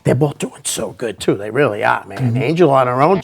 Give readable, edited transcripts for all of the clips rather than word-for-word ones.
They're both doing so good too. They really are, man. Angel on her own.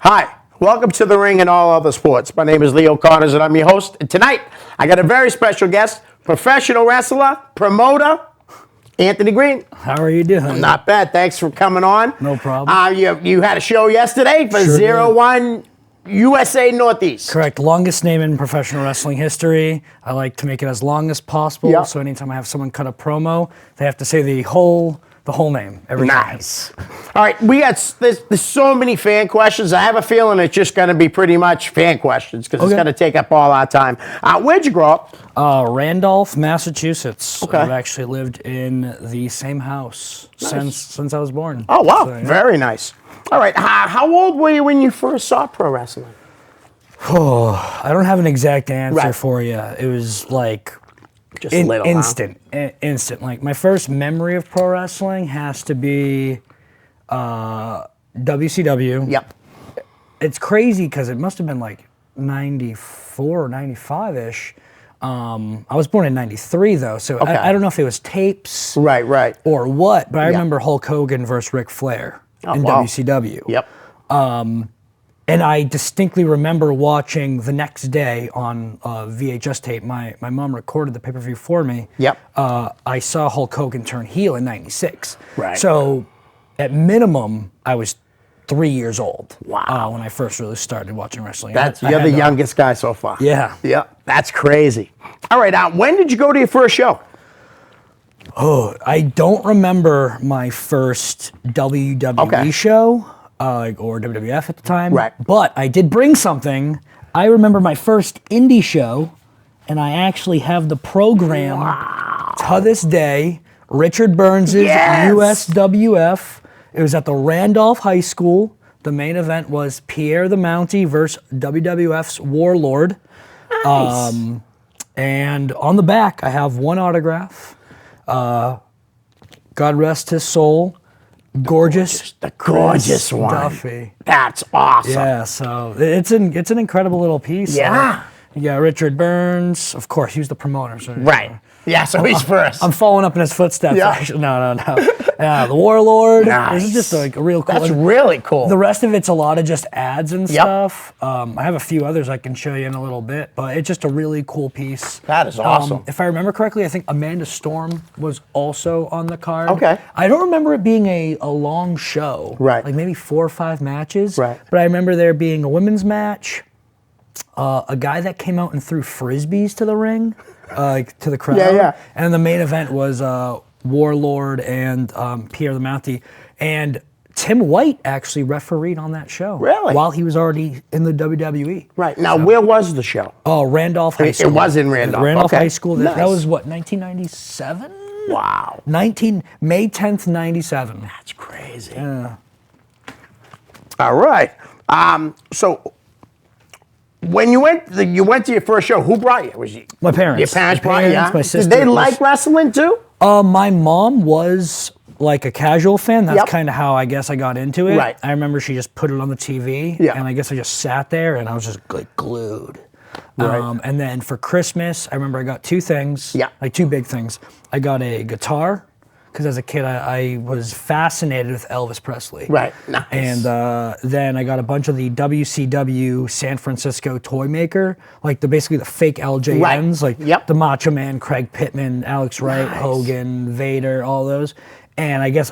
Hi, welcome to The Ring and All Other Sports. My name is Leo Connors and I'm your host. And tonight, I got a very special guest, professional wrestler, promoter, Anthony Green. How are you doing? Not bad. Thanks for coming on. No problem. You had a show yesterday for Sure 01 USA Northeast. Correct. Longest name in professional wrestling history. I like to make it as long as possible. Yep. So anytime I have someone cut a promo, they have to say the whole name every time. Nice. All right, there's so many fan questions. I have a feeling it's just going to be pretty much fan questions because it's going to take up all our time. Where'd you grow up? Randolph, Massachusetts. Okay. I've actually lived in the same house since I was born. Oh, wow. So, yeah. Very nice. All right, how old were you when you first saw pro wrestling? Oh, I don't have an exact answer Right. for you. It was like Just little, huh? instant. Like my first memory of pro wrestling has to be WCW. Yep. It's crazy because it must have been like 94 or 95-ish. I was born in 93 though, so Okay. I don't know if it was tapes Right. or what, but I remember Hulk Hogan versus Ric Flair in wow. WCW. Yep. And I distinctly remember watching the next day on VHS tape. My mom recorded the pay-per-view for me. Yep. I saw Hulk Hogan turn heel in '96. Right. So, at minimum, I was 3 years old. Wow. When I first really started watching wrestling. You're the youngest guy so far. Yeah. Yeah. That's crazy. All right. When did you go to your first show? Oh, I don't remember my first WWE show. Or WWF at the time. Right. But I did bring something. I remember my first indie show, and I actually have the program to this day. Richard Burns' Yes! USWF. It was at the Randolph High School. The main event was Pierre the Mountie versus WWF's Warlord. Nice. And on the back, I have one autograph. God rest his soul. Gorgeous, The gorgeous Chris one. Duffy. That's awesome. Yeah, so it's an incredible little piece. Yeah. You got Richard Burns, of course, he was the promoter. So, Right. Yeah, so he's first. I'm following up in his footsteps. Yeah. Actually. No. Yeah, the Warlord. Nice. This is just like a real cool. That's really cool. The rest of it's a lot of just ads and Yep. stuff. I have a few others I can show you in a little bit, but it's just a really cool piece. That is awesome. If I remember correctly, I think Amanda Storm was also on the card. Okay. I don't remember it being a long show. Right. Like maybe 4 or 5 matches. Right. But I remember there being a women's match, a guy that came out and threw frisbees to the ring, to the crowd. Yeah. And the main event was Warlord and Pierre the Mountie. And Tim White actually refereed on that show. Really? While he was already in the WWE. Right. Now, where was the show? Oh, Randolph High School. It was in Randolph. Randolph Okay. High School. That Nice. was what, 1997? Wow. May 10th, 97. That's crazy. Yeah. All right. So when you went to your first show, who brought you? Was you My parents. Your parents My brought you? parents, Yeah? my sister. Did they like wrestling too? My mom was like a casual fan. That's Yep. kind of how I guess I got into it. Right. I remember she just put it on the TV, Yeah. and I guess I just sat there and I was just like glued. Right. And then for Christmas, I remember I got 2 things. Yeah. Like 2 big things. I got a guitar, because as a kid I was fascinated with Elvis Presley. Right. Nice. And then I got a bunch of the WCW San Francisco Toy Maker, like basically the fake LJNs, like Yep. the Macho Man, Craig Pittman, Alex Wright, Nice. Hogan, Vader, all those. And I guess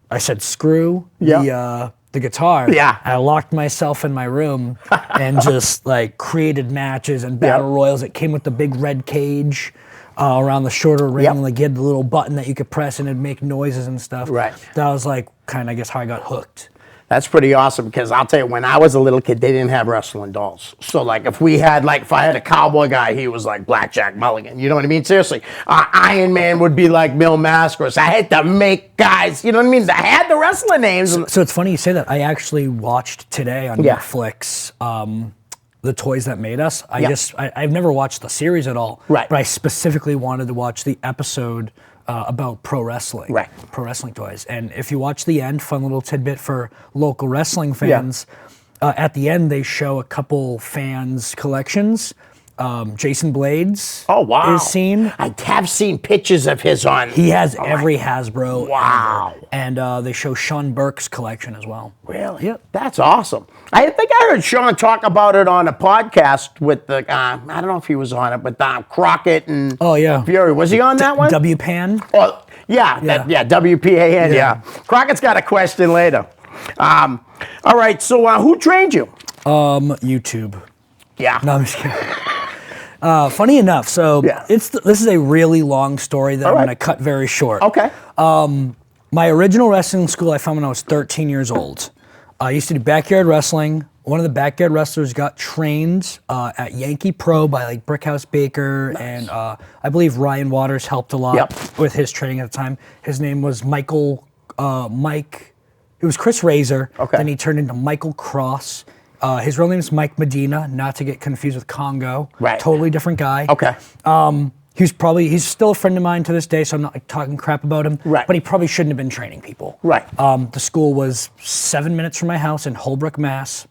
I said screw Yep. the guitar. Yeah. I locked myself in my room and just like created matches and battle royals. It came with the big red cage around the shorter ring. Yep. Like you had the little button that you could press and it'd make noises and stuff. Right. That was like kind of, I guess, how I got hooked. That's pretty awesome because I'll tell you, when I was a little kid, they didn't have wrestling dolls. So like if I had a cowboy guy, he was like Blackjack Mulligan. You know what I mean? Seriously. Iron Man would be like Mil Mascaras. I had to make guys, you know what I mean? I had the wrestling names. So it's funny you say that. I actually watched today on Netflix The Toys That Made Us. I've never watched the series at all. Right. But I specifically wanted to watch the episode about pro wrestling. Right. Pro wrestling toys. And if you watch the end, fun little tidbit for local wrestling fans, at the end they show a couple fans' collections. Jason Blades is seen. I have seen pictures of his on. He has every Hasbro. Wow. Ever. And they show Sean Burke's collection as well. Really? Yep. That's awesome. I think I heard Sean talk about it on a podcast with the, I don't know if he was on it, but Crockett and Fury. Was he on that one? WPAN? Oh, WPAN, yeah. Crockett's got a question later. All right, so who trained you? YouTube. Yeah. No, I'm just kidding. Funny enough, so this is a really long story that I'm going to cut very short. Okay. My original wrestling school I found when I was 13 years old. I used to do backyard wrestling. One of the backyard wrestlers got trained at Yankee Pro by like Brickhouse Baker, and I believe Ryan Waters helped a lot with his training at the time. His name was Mike. It was Chris Razor. Okay. Then he turned into Michael Cross. His real name is Mike Medina, not to get confused with Congo. Right. Totally different guy. Okay. He's still a friend of mine to this day, so I'm not like talking crap about him. Right. But he probably shouldn't have been training people. Right. The school was 7 minutes from my house in Holbrook, Mass.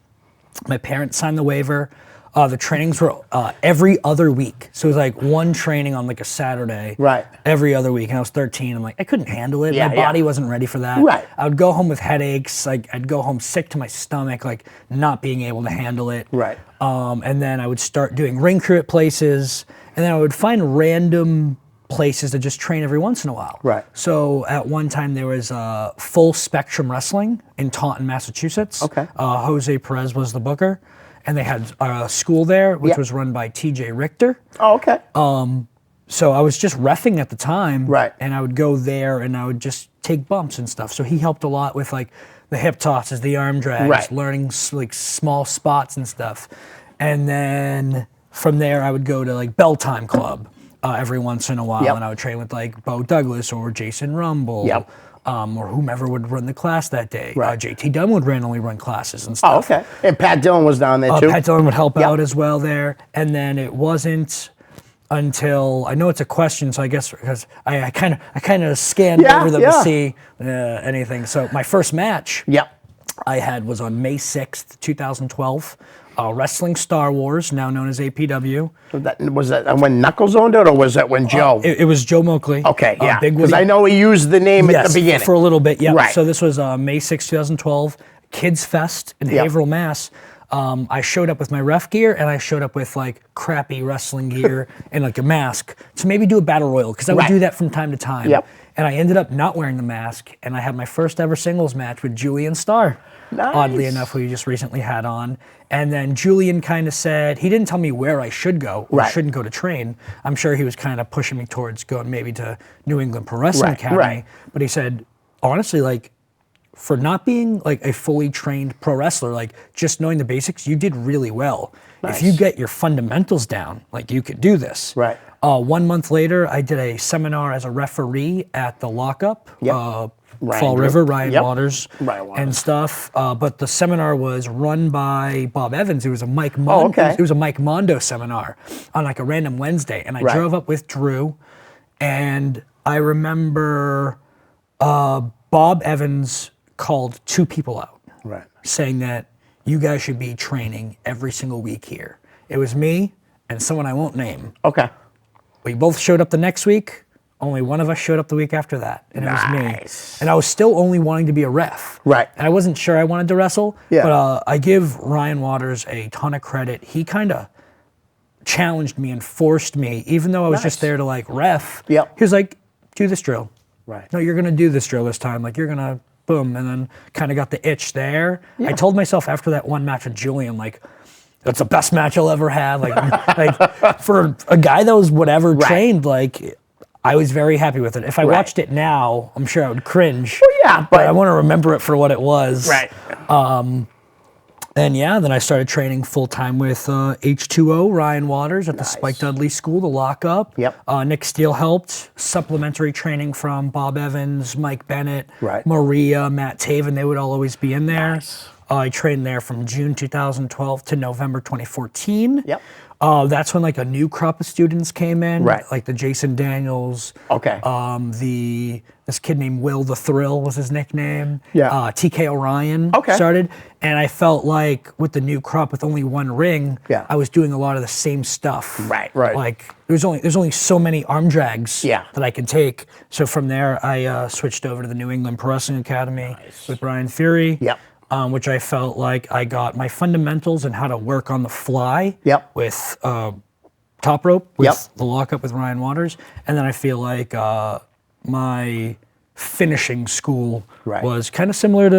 My parents signed the waiver. The trainings were every other week. So it was like one training on like a Saturday. Right. Every other week. And I was 13. I'm like, I couldn't handle it. My body wasn't ready for that. Right. I would go home with headaches. Like I'd go home sick to my stomach, like not being able to handle it. Right. And then I would start doing ring crew at places. And then I would find random places to just train every once in a while. Right. So at one time there was Full Spectrum Wrestling in Taunton, Massachusetts. Okay. Jose Perez was the booker. And they had a school there, which was run by T.J. Richter. Oh, okay. So I was just reffing at the time. Right. And I would go there and I would just take bumps and stuff. So he helped a lot with like the hip tosses, the arm drags, learning like small spots and stuff. And then from there I would go to like Bell Time Club every once in a while. And I would train with like Bo Douglas or Jason Rumble. Or whomever would run the class that day. Right. JT Dunn would randomly run classes and stuff. Oh, okay. And Pat Dillon was down there too? Pat Dillon would help out as well there. And then it wasn't until, I know it's a question, so I guess because I kind of scanned over them to see anything. So my first match I had was on May 6th, 2012. Wrestling Star Wars, now known as APW. Was that when Knuckles owned it, or was that when Joe? It was Joe Moakley. Okay, yeah. Big Because I know he used the name at the beginning. For a little bit, Right. So this was May 6, 2012, Kids Fest in Haverhill, Mass. I showed up with my ref gear, and I showed up with like crappy wrestling gear and like a mask to maybe do a battle royal, because I would do that from time to time. And I ended up not wearing the mask, and I had my first ever singles match with Julian Starr. Nice. Oddly enough, who you just recently had on. And then Julian kind of said, he didn't tell me where I should go or shouldn't go to train. I'm sure he was kind of pushing me towards going maybe to New England Pro Wrestling Academy. But he said, honestly, like, for not being like a fully trained pro wrestler, like just knowing the basics, you did really well. If you get your fundamentals down, like you could do this. Right. 1 month later, I did a seminar as a referee at the Lockup. Fall River, Ryan Waters, and stuff. But the seminar was run by Bob Evans. It was a Mike Mondo. It was a Mike Mondo seminar on like a random Wednesday, and I drove up with Drew, and I remember Bob Evans called 2 people out, saying that you guys should be training every single week here. It was me and someone I won't name. Okay. We both showed up the next week. Only one of us showed up the week after that, and it was me. And I was still only wanting to be a ref. And I wasn't sure I wanted to wrestle, but I give Ryan Waters a ton of credit. He kind of challenged me and forced me, even though I was just there to like ref. He was like, do this drill. No, you're going to do this drill this time. Like you're going to boom, and then kind of got the itch there. I told myself after that one match with Julian, like, that's the best match I'll ever have. Like for a guy that was whatever trained, like, I was very happy with it. If I watched it now, I'm sure I would cringe. Well, yeah, but I want to remember it for what it was. Right. And yeah, then I started training full time with H2O, Ryan Waters at the Spike Dudley School, the lockup. Yep. Nick Steele helped. Supplementary training from Bob Evans, Mike Bennett, Right. Maria, Matt Taven. They would all always be in there. Nice. I trained there from June 2012 to November 2014. Yep. That's when like a new crop of students came in, Right. like the Jason Daniels. Okay. This kid named Will the Thrill was his nickname. Yeah. TK Orion Okay. started, and I felt like with the new crop with only one ring, Yeah. I was doing a lot of the same stuff. Right. Like there's only so many arm drags Yeah. that I can take. So from there, I switched over to the New England Pro Wrestling Academy with Brian Fury. Yep. Which I felt like I got my fundamentals and how to work on the fly Yep. with top rope, with Yep. the lockup with Ryan Waters. And then I feel like my finishing school Right. was kind of similar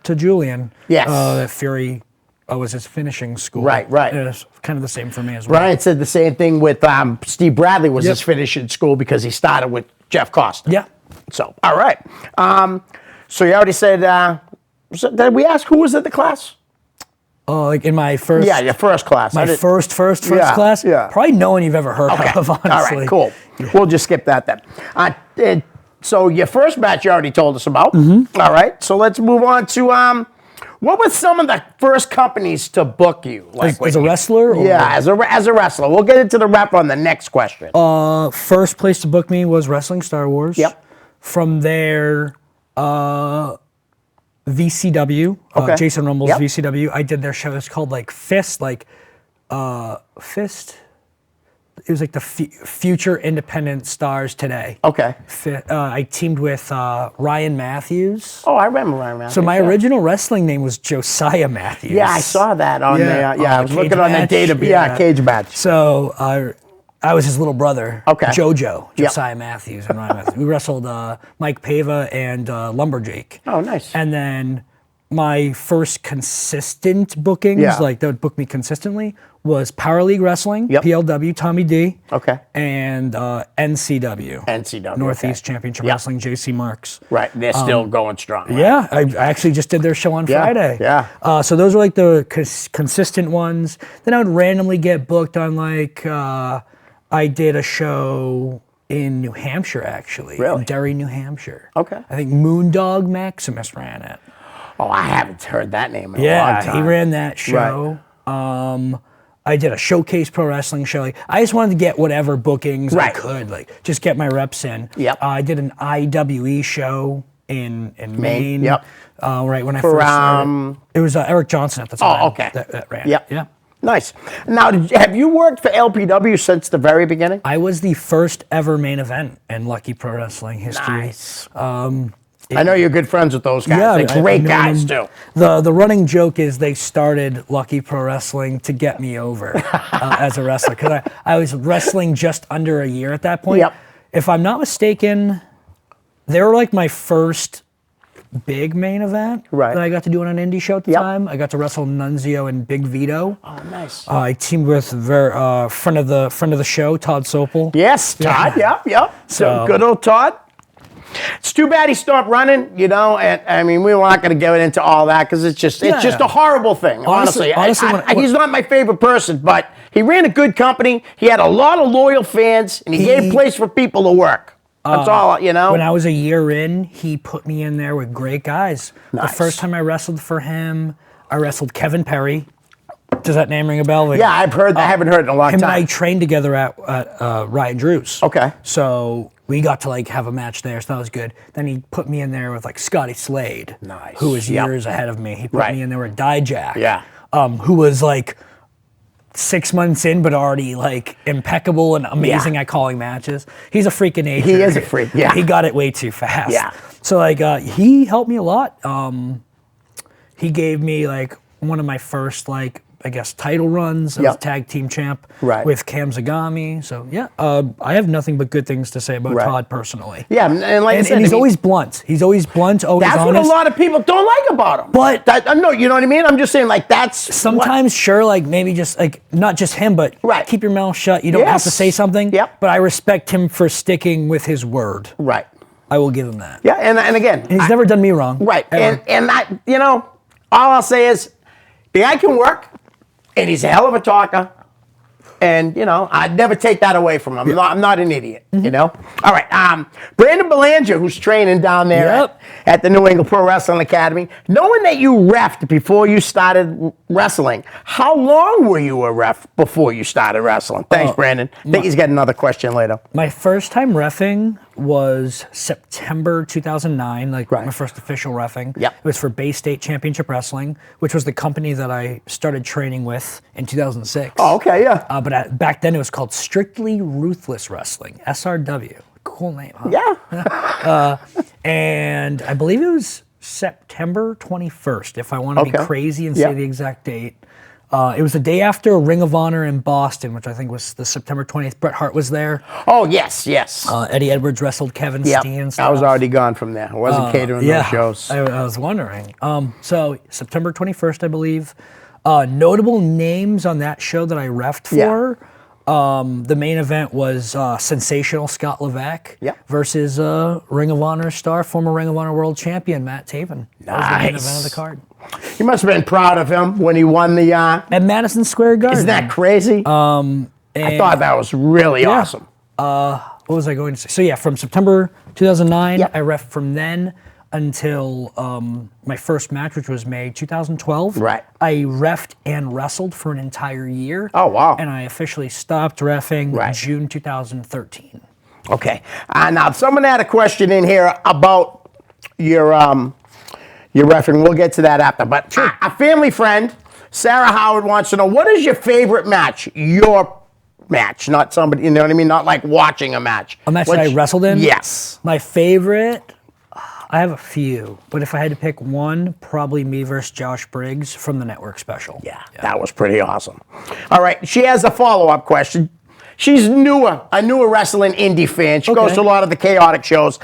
to Julian. Yes. That Fury was his finishing school. Right, right. And it's kind of the same for me as well. Brian said the same thing with Steve Bradley was Yep. his finish in school because he started with Jeff Costa. Yeah. So, all right. So you already said, did we ask who was in the class? Like in my first... Yeah, your first class. My first Yeah, class? yeah. Probably no one you've ever heard of, honestly. All right, cool. We'll just skip that then. And so your first match you already told us about. Mm-hmm. All right, so let's move on to what were some of the first companies to book you? Like As a wrestler? Or? Yeah, as a wrestler. We'll get into the rep on the next question. First place to book me was Wrestling Star Wars. Yep. From there, VCW, Okay. Jason Rumble's Yep. VCW. I did their show. It's called like Fist, Fist. It was like the Future Independent Stars Today. Okay. I teamed with Ryan Matthews. Oh, I remember Ryan Matthews. So my yeah. original wrestling name was Josiah Matthews. Yeah, I saw that on Yeah, the. I was cage looking on the match. data. Yeah, cage match. So I was his little brother, Okay. JoJo, Yep. Josiah Matthews and Ryan Matthews. We wrestled Mike Pava and Lumberjake. Oh, nice. And then my first consistent bookings, Yeah. like that would book me consistently, was Power League Wrestling, Yep. PLW, Tommy D, Okay. and NCW, NCW. Northeast okay. Championship Yep. Wrestling, JC Marks. Right, they're still going strong. Right? Yeah, I actually just did their show on Yeah, Friday. yeah. So those were like the consistent ones. Then I would randomly get booked on like, I did a show in New Hampshire actually. Really? In Derry, New Hampshire. Okay. I think Moondog Maximus ran it. Oh, I haven't heard that name in a long time. Yeah, he ran that show. I did a Showcase Pro Wrestling show. Like, I just wanted to get whatever bookings I Right. could, like just get my reps in. Yep. I did an IWE show in Maine. Yep. Right when I first started. It was Eric Johnson at the time. Oh, okay. That ran. Yep. Yeah. Nice. Now, have you worked for LPW since the very beginning? I was the first ever main event in Lucky Pro Wrestling history. Nice. I know you're good friends with those guys. Yeah, They're great I've known guys, them. too. The running joke is they started Lucky Pro Wrestling to get me over as a wrestler because I was wrestling just under a year at that point. Yep. If I'm not mistaken, they were like my first big main event Right. that I got to do on an indie show at the Yep. time. I got to wrestle Nunzio and Big Vito. Oh, nice. I teamed with friend of the show, Todd Sopel. Yes, Todd. Yep. So- good old Todd. It's too bad he stopped running, you know. And I mean, we're not going to get into all that because it's just a horrible thing. Honestly, he's not my favorite person, but he ran a good company. He had a lot of loyal fans, and he gave place for people to work. That's all, you know. When I was a year in, he put me in there with great guys. Nice. The first time I wrestled for him, I wrestled Kevin Perry. Does that name ring a bell? Like, Yeah, I've heard. I haven't heard it in a long him and I time. trained together at Ryan Drew's. Okay. So we got to like have a match there, so that was good. Then he put me in there with like Scotty Slade, Nice. who was Yep. years ahead of me. He put Right. me in there with Dijak, Yeah. who was like 6 months in, but already like impeccable and amazing Yeah. at calling matches. He's a freak of nature. He is a freak, yeah. He got it way too fast. Yeah. So like he helped me a lot. He gave me like one of my first like I guess, title runs. I was tag team champ with Cam Zagami. So yeah, I have nothing but good things to say about Todd personally. Yeah, and like I said, he's always blunt. He's always blunt, always that's honest. What a lot of people don't like about him. But no, you know what I mean? I'm just saying, like, that's sometimes sure, like maybe just like not just him, but keep your mouth shut. You don't have to say something. Yep. But I respect him for sticking with his word. Right. I will give him that. Yeah, and again, and he's never done me wrong. Right. And I, you know, all I'll say is the guy can work, and he's a hell of a talker. And, you know, I'd never take that away from him. I'm not an idiot, you know? All right. Brandon Belanger, who's training down there at the New England Pro Wrestling Academy, knowing that you reffed before you started wrestling, how long were you a ref before you started wrestling? Thanks, Brandon. I think he's got another question later. My first time reffing was September 2009, like my first official reffing. Yep. It was for Bay State Championship Wrestling, which was the company that I started training with in 2006. Oh, okay, yeah. But back then it was called Strictly Ruthless Wrestling, SRW. Cool name, huh? Yeah. And I believe it was September 21st, if I want to be crazy and say the exact date. It was the day after Ring of Honor in Boston, which I think was the September 20th. Bret Hart was there. Oh, yes, yes. Eddie Edwards wrestled Kevin Steen and stuff. I was already gone from there. I wasn't catering those shows. I was wondering. So September 21st, I believe. Notable names on that show that I reffed for. The main event was sensational Scott Levesque versus Ring of Honor star, former Ring of Honor world champion Matt Taven. That was the main event of the card. You must have been proud of him when he won the... at Madison Square Garden. Isn't that crazy? I thought that was really awesome. What was I going to say? So yeah, from September 2009, I reffed from then until my first match, which was May 2012. Right. I reffed and wrestled for an entire year. Oh, wow. And I officially stopped reffing June 2013. Okay. Now, someone had a question in here about your reffing. We'll get to that after. But a family friend, Sarah Howard, wants to know, what is your favorite match? Your match, not somebody, you know what I mean? Not like watching a match. A match that I wrestled in? Yes. My favorite... I have a few, but if I had to pick one, probably me versus Josh Briggs from the Network special. Yeah, that was pretty awesome. All right, she has a follow-up question. She's a newer wrestling indie fan. She goes to a lot of the chaotic shows.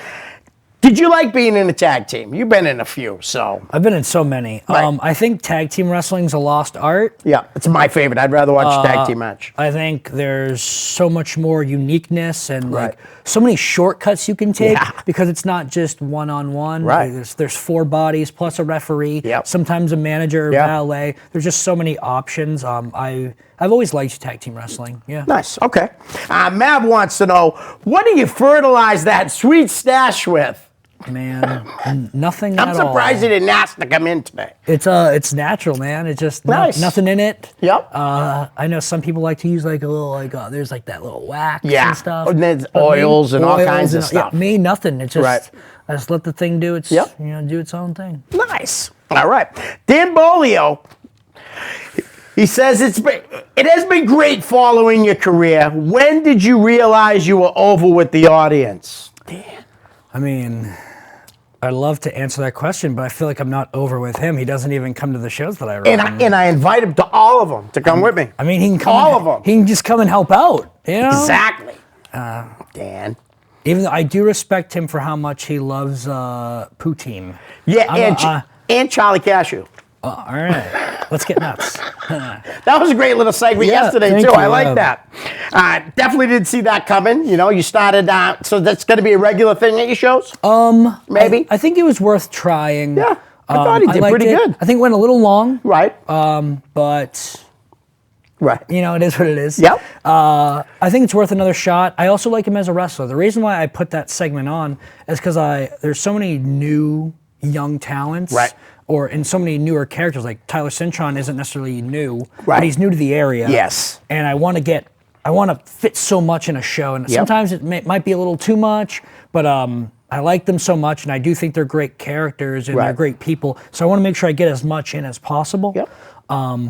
Did you like being in a tag team? You've been in a few, so. I've been in so many. I think tag team wrestling's a lost art. Yeah, it's my favorite. I'd rather watch a tag team match. I think there's so much more uniqueness and like so many shortcuts you can take because it's not just one-on-one. Right. There's four bodies plus a referee, sometimes a manager or valet. There's just so many options. I've always liked tag team wrestling. Yeah. Nice. Okay. Mav wants to know, what do you fertilize that sweet stash with? Man, nothing at all. I'm surprised you didn't ask to come in today. It's natural, man. It's just nothing in it. Yep. I know some people like to use like a little there's like that little wax and stuff. And there's oils and all kinds of stuff. Yeah, me, nothing. It's just I just let the thing do its do its own thing. Nice. All right. Dan Bolio, he says it has been great following your career. When did you realize you were over with the audience? Dan. I mean, I'd love to answer that question, but I feel like I'm not over with him. He doesn't even come to the shows that I run. And I invite him to all of them to come with me. I mean, he can come. All of them. He can just come and help out. You know? Exactly. Dan. Even though I do respect him for how much he loves poutine. Yeah, and Charlie Cashew. All right, let's get nuts. That was a great little segment yesterday, too. I like that. Definitely didn't see that coming. You know, you started, so that's going to be a regular thing at your shows? Maybe? I think it was worth trying. Yeah, I thought he did pretty good. I think it went a little long. Right. But... Right. You know, it is what it is. Yep. I think it's worth another shot. I also like him as a wrestler. The reason why I put that segment on is because there's so many new young talents. Right. And so many newer characters. Like Tyler Cintron isn't necessarily new, but he's new to the area. Yes. And I want to fit so much in a show. And sometimes it might be a little too much, but I like them so much, and I do think they're great characters and they're great people. So I want to make sure I get as much in as possible. Yep.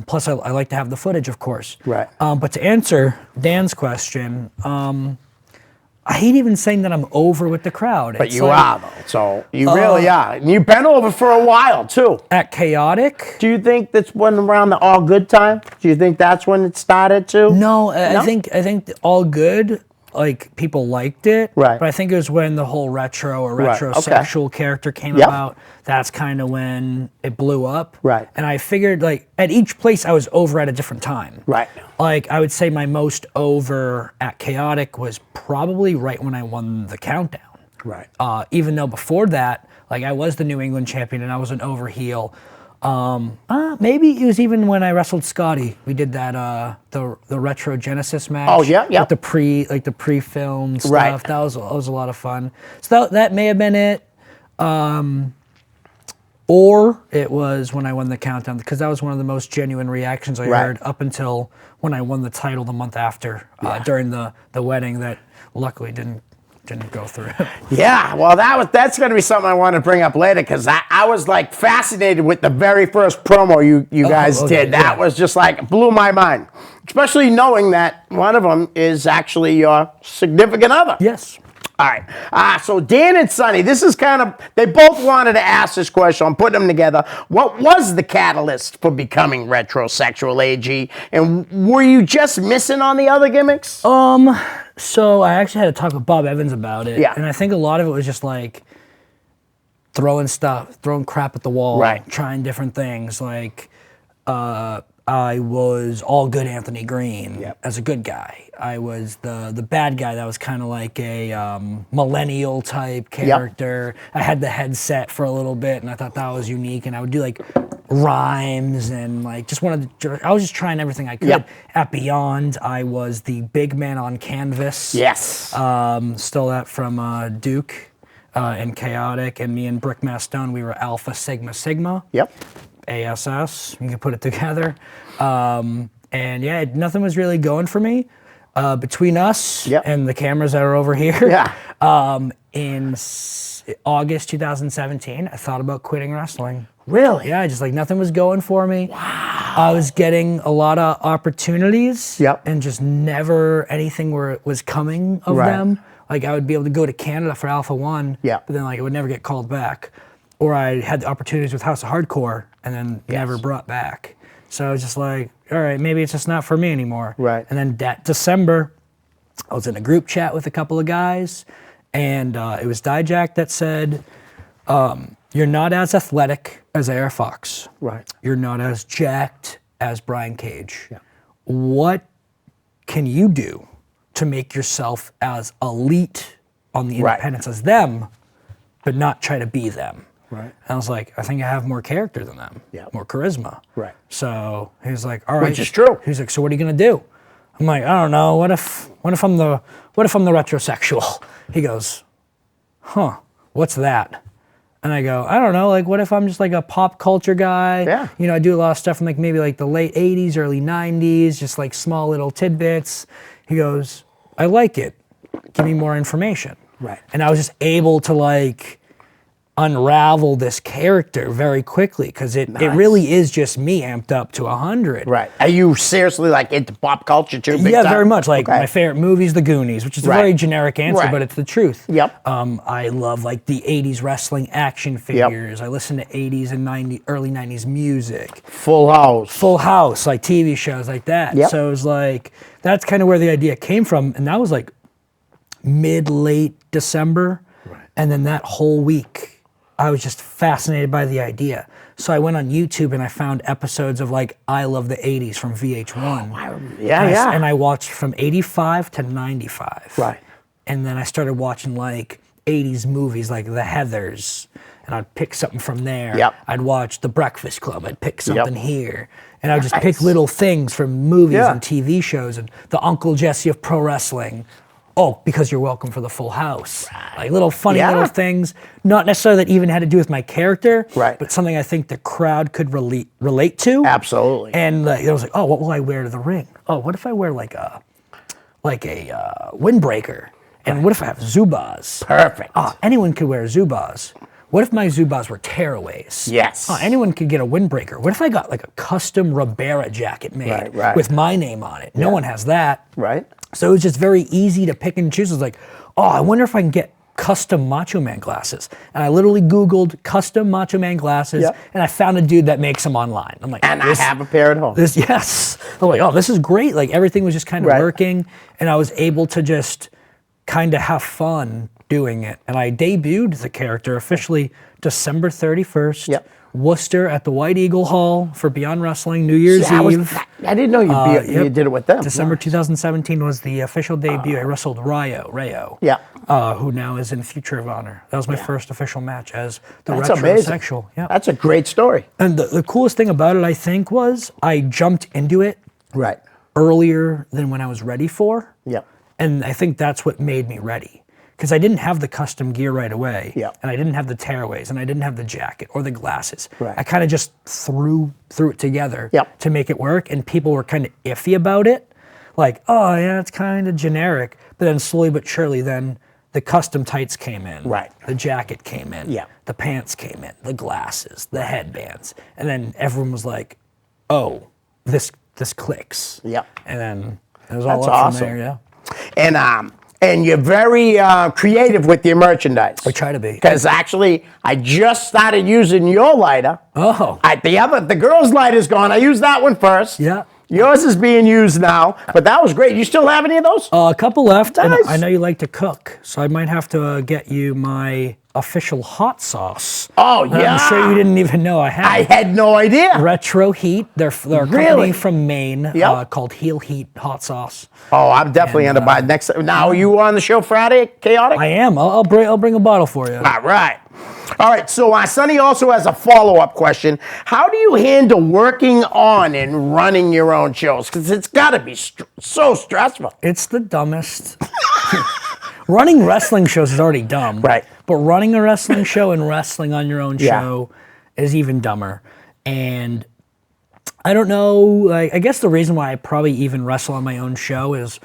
Plus, I like to have the footage, of course. Right. But to answer Dan's question, I hate even saying that I'm over with the crowd. But you are, though. So you really are. And you've been over for a while, too. At Chaotic? Do you think that's when around the All Good time? Do you think that's when it started, too? No, I think All Good, like, people liked it. Right. But I think it was when the whole retro or retrosexual character came Yep. about. That's kind of when it blew up. Right. And I figured, like, at each place I was over at a different time. Right. Like, I would say my most over at Chaotic was probably right when I won the Countdown. Right. Even though before that, like, I was the New England champion and I was an over heel. Maybe it was even when I wrestled Scotty. We did that the Retro Genesis match. Oh, yeah. With the pre-filmed stuff. Right. That was a lot of fun. So that may have been it. Or it was when I won the Countdown, because that was one of the most genuine reactions I heard up until when I won the title the month after during the wedding that luckily didn't go through. Yeah, well, that's going to be something I want to bring up later, because I was like fascinated with the very first promo you guys did. That was just like blew my mind, especially knowing that one of them is actually your significant other. Yes. All right. So Dan and Sonny, this is kind of, they both wanted to ask this question. I'm putting them together. What was the catalyst for becoming retrosexual, AG? And were you just missing on the other gimmicks? So I actually had to talk with Bob Evans about it. Yeah. And I think a lot of it was just like throwing crap at the wall, trying different things. Like, I was all good Anthony Green as a good guy. I was the bad guy that was kind of like a millennial type character. I had the headset for a little bit, and I thought that was unique. And I would do like rhymes and like I was just trying everything I could. At Beyond, I was the big man on canvas. Yes. Stole that from Duke and Chaotic, and me and Brick Mastone, we were Alpha Sigma Sigma. Yep. ASS, you can put it together. And yeah, nothing was really going for me between us and the cameras that are over here. Yeah. In August 2017, I thought about quitting wrestling. Really? Yeah, just like nothing was going for me. Wow. I was getting a lot of opportunities and just never anything was coming of them. Like I would be able to go to Canada for Alpha One, but then like it would never get called back. Or I had the opportunities with House of Hardcore and then never brought back. So I was just like, all right, maybe it's just not for me anymore. Right. And then that December, I was in a group chat with a couple of guys, and it was Dijak that said, you're not as athletic as AR Fox. Right. You're not as jacked as Brian Cage. Yeah. What can you do to make yourself as elite on the independents as them, but not try to be them? Right. And I was like, I think I have more character than them, more charisma. Right. So he was like, all right. Which is true. He's like, so what are you gonna do? I'm like, I don't know. What if I'm the retrosexual? He goes, what's that? And I go, I don't know. Like, what if I'm just like a pop culture guy? Yeah. You know, I do a lot of stuff from like maybe like the late 80s, early 90s, just like small little tidbits. He goes, I like it. Give me more information. Right. And I was just able to like unravel this character very quickly because it really is just me amped up to 100. Right. Are you seriously like into pop culture too? Big Yeah, time? very much. Like my favorite movie's The Goonies, which is a very generic answer, but it's the truth. Yep. I love like the 80s wrestling action figures. I listen to 80s and early 90s music. Full House, like TV shows like that. Yep. So it was like, that's kind of where the idea came from. And that was like late December. Right. And then that whole week, I was just fascinated by the idea. So I went on YouTube and I found episodes of like I Love the 80s from VH1. And I watched from 85 to 95. Right. And then I started watching like 80s movies like The Heathers. And I'd pick something from there. Yep. I'd watch The Breakfast Club. I'd pick something here. And I would just pick little things from movies and TV shows. And the Uncle Jesse of pro wrestling. Oh, because you're welcome for the Full House. Like little funny little things, not necessarily that even had to do with my character, but something I think the crowd could relate to. Absolutely. And it was like, oh, what will I wear to the ring? Oh, what if I wear like a windbreaker? And what if I have Zubaz? Perfect. Oh, anyone could wear Zubaz. What if my Zubaz were tearaways? Yes. Oh, anyone could get a windbreaker. What if I got like a custom Ribera jacket made with my name on it? No one has that. Right. So it was just very easy to pick and choose. It was like, oh, I wonder if I can get custom Macho Man glasses. And I literally Googled custom Macho Man glasses, and I found a dude that makes them online. I'm like, and I have a pair at home. Yes. I'm like, oh, this is great. Like everything was just kind of working, and I was able to just kind of have fun doing it. And I debuted the character officially December 31st. Worcester at the White Eagle Hall for Beyond Wrestling, New Year's Eve. I didn't know you did it with them. December 2017 was the official debut. I wrestled Rayo, who now is in Future of Honor. That was my first official match as the retrosexual. Yeah, that's a great story. And the coolest thing about it, I think, was I jumped into it earlier than when I was ready for. And I think that's what made me ready. Because I didn't have the custom gear right away, and I didn't have the tearaways, and I didn't have the jacket or the glasses. I kind of just threw it together to make it work, and people were kind of iffy about it. Like, oh yeah, it's kind of generic. But then slowly but surely, then the custom tights came in. The jacket came in. The pants came in. The glasses, the headbands. And then everyone was like, oh, this clicks. And then it was all up from there, And you're very creative with your merchandise. I try to be. Because actually, I just started using your lighter. The girl's lighter's gone. I used that one first. Yours is being used now, but that was great. You still have any of those? A couple left. Nice. I know you like to cook, so I might have to get you my official hot sauce. Oh, yeah. I'm sure you didn't even know I had. I had no idea. Retro Heat. They're a company from Maine called Heel Heat Hot Sauce. Oh, I'm definitely going to buy it next. Now, are you on the show Friday, Chaotic? I am. I'll bring a bottle for you. All right. All right, so Sonny also has a follow-up question. How do you handle working on and running your own shows? Because it's got to be so stressful. It's the dumbest. Running wrestling shows is already dumb. But running a wrestling show and wrestling on your own show is even dumber. And I don't know, I guess the reason why I probably even wrestle on my own show is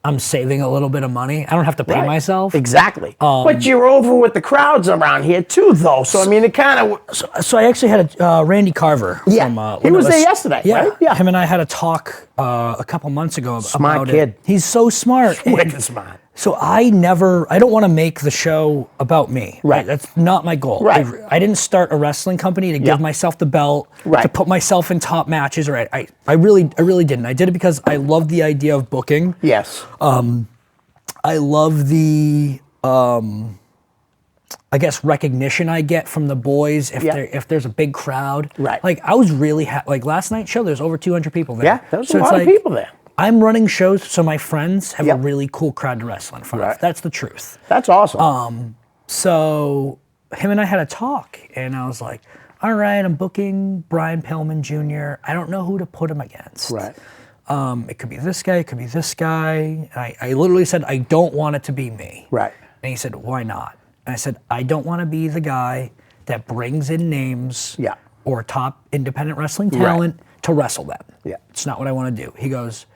I'm saving a little bit of money. I don't have to pay myself. Exactly. But you're over with the crowds around here too, though. So, I mean, it kind of... So I actually had Randy Carver. From, he was there yesterday, right? Yeah. Him and I had a talk a couple months ago about kid. It. He's so smart. Wicked smart. So I don't want to make the show about me. That's not my goal. I didn't start a wrestling company to give myself the belt, to put myself in top matches. I really didn't. I did it because I love the idea of booking. I love the, I guess, recognition I get from the boys if there's a big crowd. Like I was really like last night's show. There's over 200 people there. There was a lot of people there. I'm running shows so my friends have a really cool crowd to wrestle in front of. That's the truth. That's awesome. So him and I had a talk, and I was like, all right, I'm booking Brian Pillman Jr. I don't know who to put him against. It could be this guy, it could be this guy. I literally said, I don't want it to be me. And he said, why not? And I said, I don't want to be the guy that brings in names or top independent wrestling talent to wrestle them. It's not what I want to do. He goes,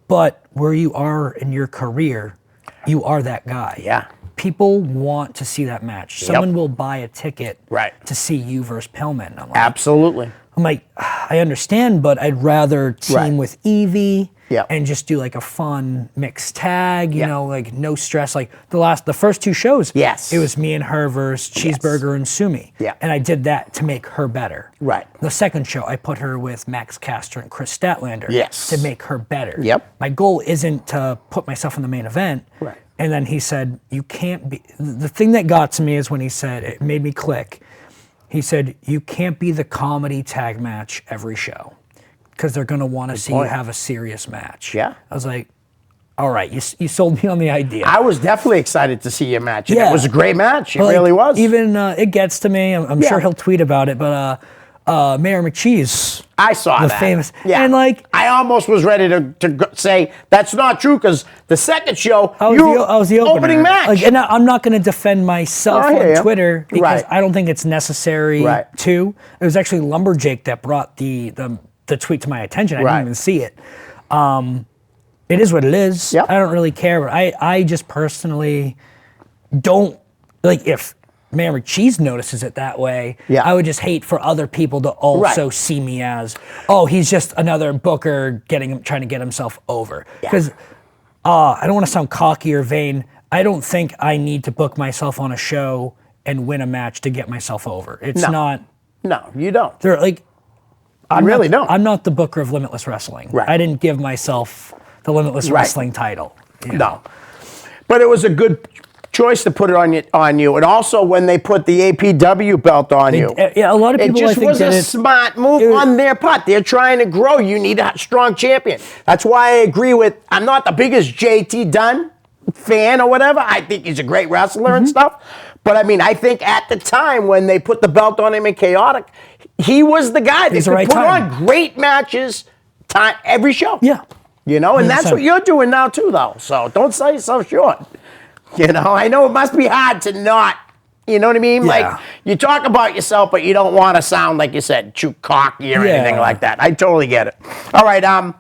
but where you are in your career, you are that guy. People want to see that match. Someone will buy a ticket to see you versus Pillman. I'm like, absolutely. I'm like, I understand, but I'd rather team with Evie and just do like a fun mixed tag, you know, like no stress. Like the first two shows, it was me and her versus Cheeseburger and Sumi. And I did that to make her better. The second show, I put her with Max Caster and Chris Statlander to make her better. My goal isn't to put myself in the main event. And then he said, you can't be, the thing that got to me is when he said, it made me click. He said, you can't be the comedy tag match every show because they're going to want to see you have a serious match. I was like, all right, you sold me on the idea. I was definitely excited to see your match. And it was a great match. It really was. Even it gets to me. I'm sure he'll tweet about it, but Mayor McCheese. I saw the that. Famous. And like, I almost was ready to say that's not true because the second show, I was the opening match. Like, and I'm not going to defend myself on Twitter because I don't think it's necessary to. It was actually Lumberjake that brought the tweet to my attention. I didn't even see it. It is what it is. I don't really care, but I just personally don't like if Mayor McCheese notices it that way. I would just hate for other people to also see me as, oh, he's just another booker trying to get himself over. Because I don't want to sound cocky or vain. I don't think I need to book myself on a show and win a match to get myself over. It's not. No, you don't. They're like. I really don't. I'm not the booker of Limitless Wrestling. Right. I didn't give myself the Limitless Wrestling title. No. But it was a good choice to put it on you. And also when they put the APW belt on you. Yeah, a lot of people it just I think was a smart move on their part. They're trying to grow. You need a strong champion. That's why I agree with, I'm not the biggest JT Dunn fan or whatever. I think he's a great wrestler and stuff. But I mean, I think at the time when they put the belt on him in Chaotic, he was the guy that could put on great matches every show. Yeah. You know, and 100%. That's what you're doing now too, though. So don't sell yourself short. You know, I know it must be hard to not, you know what I mean? Yeah. Like, you talk about yourself, but you don't want to sound, like you said, too cocky or anything like that. I totally get it. All right,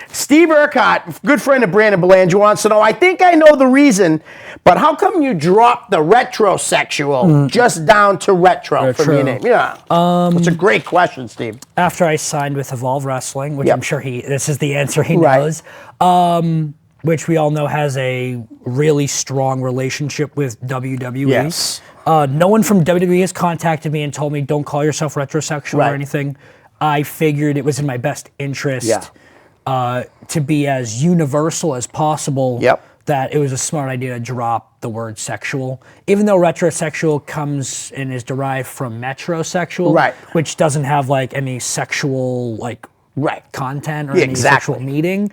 Steve Urquhart, good friend of Brandon Belanger, wants to know, I think I know the reason, but how come you dropped the retrosexual just down to retro from your name? Yeah. It's a great question, Steve. After I signed with Evolve Wrestling, which I'm sure this is the answer he knows, which we all know has a really strong relationship with WWE. Yes. No one from WWE has contacted me and told me, don't call yourself retrosexual or anything. I figured it was in my best interest to be as universal as possible, that it was a smart idea to drop the word sexual. Even though retrosexual comes and is derived from metrosexual, which doesn't have like any sexual content or any sexual meaning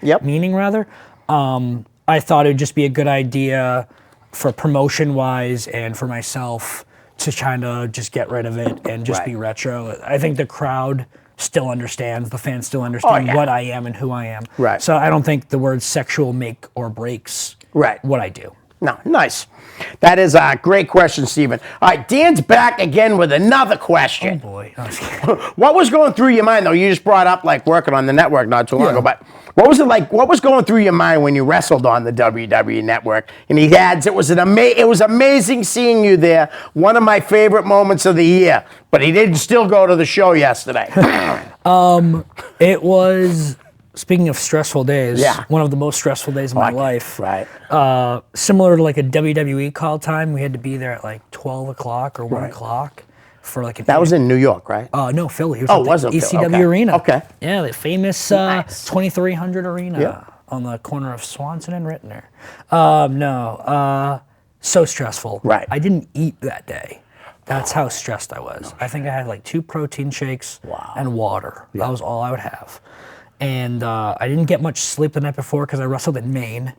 rather. I thought it would just be a good idea for promotion-wise and for myself to kind of just get rid of it and just be retro. I think the crowd still understands, the fans still understand what I am and who I am. So I don't think the word sexual make or breaks what I do. No, nice. That is a great question, Stephen. All right, Dan's back again with another question. Oh, boy. What was going through your mind, though? You just brought up, like, working on the network not too long ago, but what was it like? What was going through your mind when you wrestled on the WWE Network? And he adds, it was amazing seeing you there. One of my favorite moments of the year. But he didn't still go to the show yesterday. It was, speaking of stressful days, one of the most stressful days of my life. Similar to like a WWE call time, we had to be there at like 12 o'clock or 1 o'clock. For like that was in New York, right? No, Philly. It was at the ECW Arena. Okay. Yeah, the famous 2300 Arena on the corner of Swanson and Rittner. So stressful. I didn't eat that day. That's how stressed I was. I think I had like 2 protein shakes and water. That was all I would have. And I didn't get much sleep the night before because I wrestled in Maine.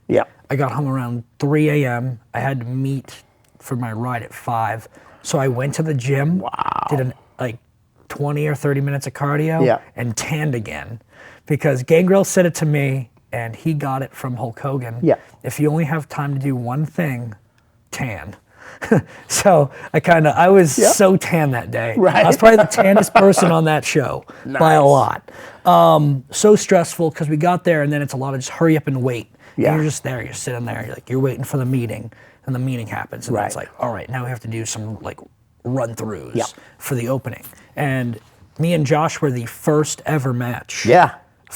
I got home around 3 a.m. I had to meet for my ride at 5. So I went to the gym, did like 20 or 30 minutes of cardio, and tanned again. Because Gangrel said it to me, and he got it from Hulk Hogan. If you only have time to do one thing, tan. So I was so tan that day. I was probably the tannest person on that show by a lot. So stressful because we got there, and then it's a lot of just hurry up and wait. And you're just there, you're sitting there, you're waiting for the meeting. And the meeting happens, and it's like, all right, now we have to do some like run-throughs for the opening. And me and Josh were the first ever match.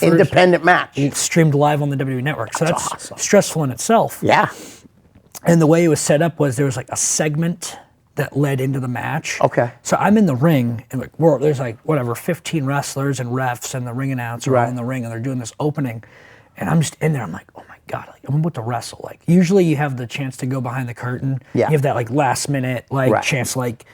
Independent match. Streamed live on the WWE Network. So that's awesome. Stressful in itself. And the way it was set up was there was like a segment that led into the match. So I'm in the ring, and like there's like 15 wrestlers and refs and the ring announcer all in the ring, and they're doing this opening. And I'm just in there, I'm like, oh my God, like, I'm about to wrestle. Like, usually you have the chance to go behind the curtain. You have that like last minute chance to like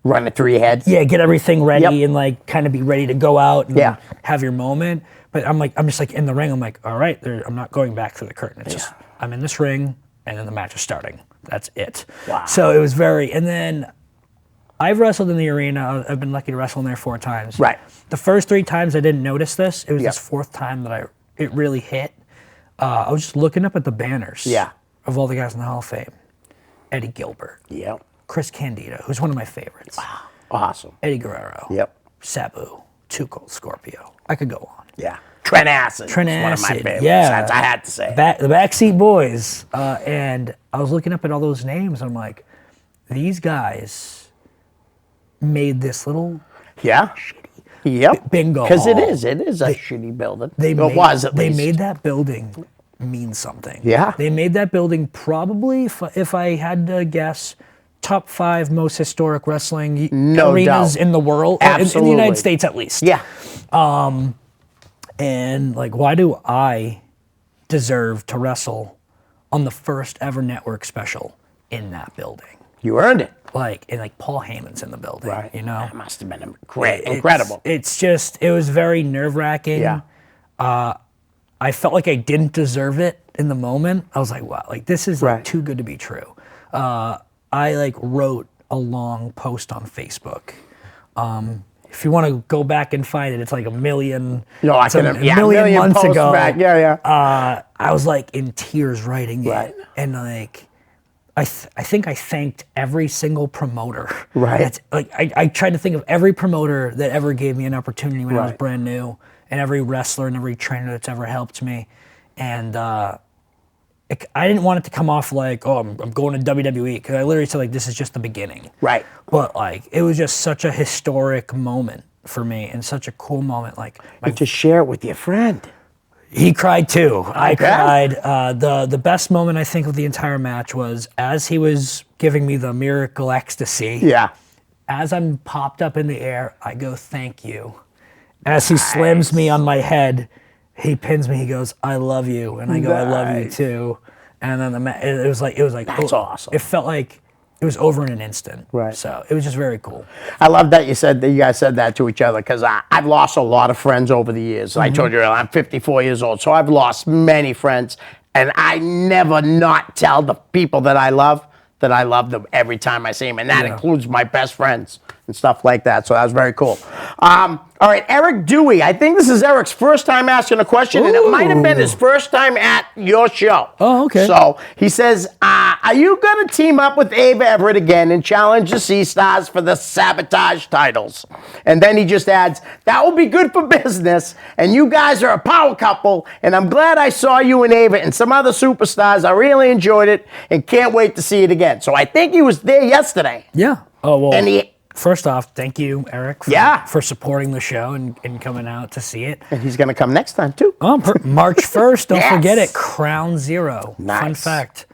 run it through your head. Get everything ready and like kind of be ready to go out and have your moment. But I'm just like in the ring, I'm like, all right, I'm not going back through the curtain. It's just, I'm in this ring and then the match is starting. That's it. So it was and then I've wrestled in the arena. I've been lucky to wrestle in there 4 times. The first 3 times I didn't notice this. It was this 4th time that it really hit. I was just looking up at the banners of all the guys in the Hall of Fame. Eddie Gilbert. Chris Candido, who's one of my favorites. Awesome. Eddie Guerrero. Sabu. Tuchel, Scorpio. I could go on. Trent Acid. One of my favorites. I had to say. The Backseat Boys. And I was looking up at all those names, and I'm like, these guys made this little shitty bingo because hall. it is a shitty building. They made that building means something. Yeah. They made that building probably, if I had to guess, top 5 most historic wrestling No arenas doubt. in the world, in the United States at least. Yeah. And like, why do I deserve to wrestle on the first ever network special in that building? You earned it. Like, and like Paul Heyman's in the building, Right. you know? That must have been incredible. It's just, it was very nerve-wracking. Yeah. I felt like I didn't deserve it in the moment. I was like, wow, like this is like Right. too good to be true. I like wrote a long post on Facebook. If you want to go back and find it, it's like a million months posts ago. back. Yeah. I was like in tears writing Right. it, and like I think I thanked every single promoter. Right. That's, like I tried to think of every promoter that ever gave me an opportunity when I was Right. brand new, and every wrestler and every trainer that's ever helped me, and I didn't want it to come off like, oh, I'm going to WWE, because I literally said like this is just the beginning. Right. But like it was just such a historic moment for me, and such a cool moment. Like And to share it with your friend. he cried too. I bet. cried. The best moment I think of the entire match was as he was giving me the miracle ecstasy. Yeah. As I'm popped up in the air, I go, thank you. As he slams me on my head, he pins me. He goes, I love you, and I go, I love you Nice. too. And then it was like That's awesome. It felt like it was over in an instant. Right. So it was just very cool. I love that you guys said that to each other, because I've lost a lot of friends over the years. I told you earlier, I'm 54 years old, so I've lost many friends, and I never not tell the people that I love them every time I see them, and that includes my best friends and stuff like that. So that was very cool. All right, Eric Dewey. I think this is Eric's first time asking a question, and it might have been his first time at your show. Oh, okay. So he says, are you going to team up with Ava Everett again and challenge the Sea Stars for the Sabotage titles? And then he just adds, that will be good for business, and you guys are a power couple, and I'm glad I saw you and Ava and some other superstars. I really enjoyed it and can't wait to see it again. So I think he was there yesterday. Yeah. Oh, well. And first off, thank you, Eric, for supporting the show and coming out to see it. And he's going to come next time, too. March 1st, don't Yes. forget it, Crown Zero. Nice. Fun fact,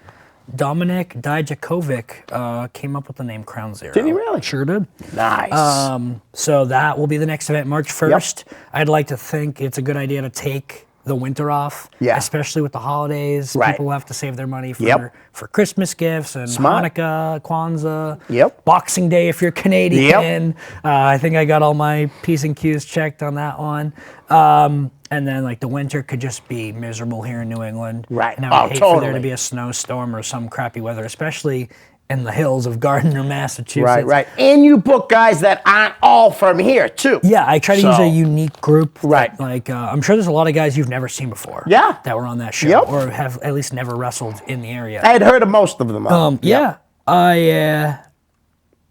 Dominik Dijakovic came up with the name Crown Zero. Did he really? Sure did. Nice. So that will be the next event, March 1st. I'd like to think it's a good idea to take the winter off, especially with the holidays. Right. People have to save their money for Christmas gifts and Smart. Hanukkah, Kwanzaa, Yep. Boxing Day if you're Canadian. I think I got all my P's and Q's checked on that one. And then like the winter could just be miserable here in New England. Right. And I would hate for there to totally. be a snowstorm or some crappy weather, especially in the hills of Gardner, Massachusetts. Right. And you book guys that aren't all from here, too. Yeah, I try to use a unique group. Right. I'm sure there's a lot of guys you've never seen before. Yeah. That were on that show or have at least never wrestled in the area. I had heard of most of them. Yeah. I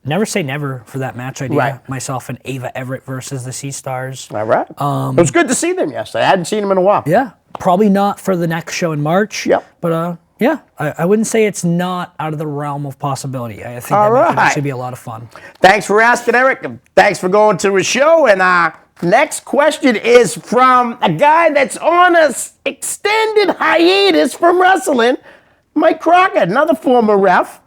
never say never for that match idea. Right. Myself and Ava Everett versus the Sea Stars. All right. It was good to see them yesterday. I hadn't seen them in a while. Yeah. Probably not for the next show in March. Yep. But yeah, I wouldn't say it's not out of the realm of possibility. I think that could actually be a lot of fun. Thanks for asking, Eric. Thanks for going to his show. And next question is from a guy that's on an extended hiatus from wrestling, Mike Crockett, another former ref.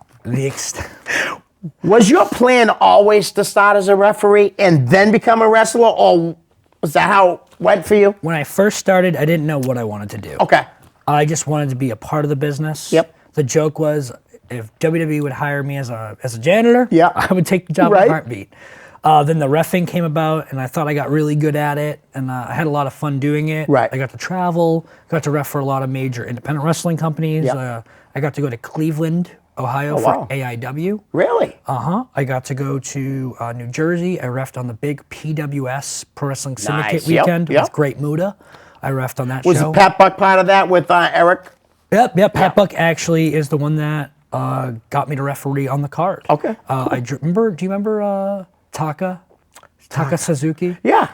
Was your plan always to start as a referee and then become a wrestler, or was that how it went for you? When I first started, I didn't know what I wanted to do. Okay. I just wanted to be a part of the business. Yep. The joke was if WWE would hire me as a janitor, Yeah. I would take the job in a heartbeat. Then the reffing came about, and I thought I got really good at it, and I had a lot of fun doing it. Right. I got to travel, got to ref for a lot of major independent wrestling companies. Yep. I got to go to Cleveland, Ohio for AIW. Really? I got to go to New Jersey. I reffed on the big PWS Pro Wrestling Syndicate Nice. Yep, weekend yep. with Great Muda. I reffed on that Was show. Pat Buck part of that with Eric? Yep. Pat Buck actually is the one that got me to referee on the card. Okay. Do you remember Taka Suzuki? Yeah.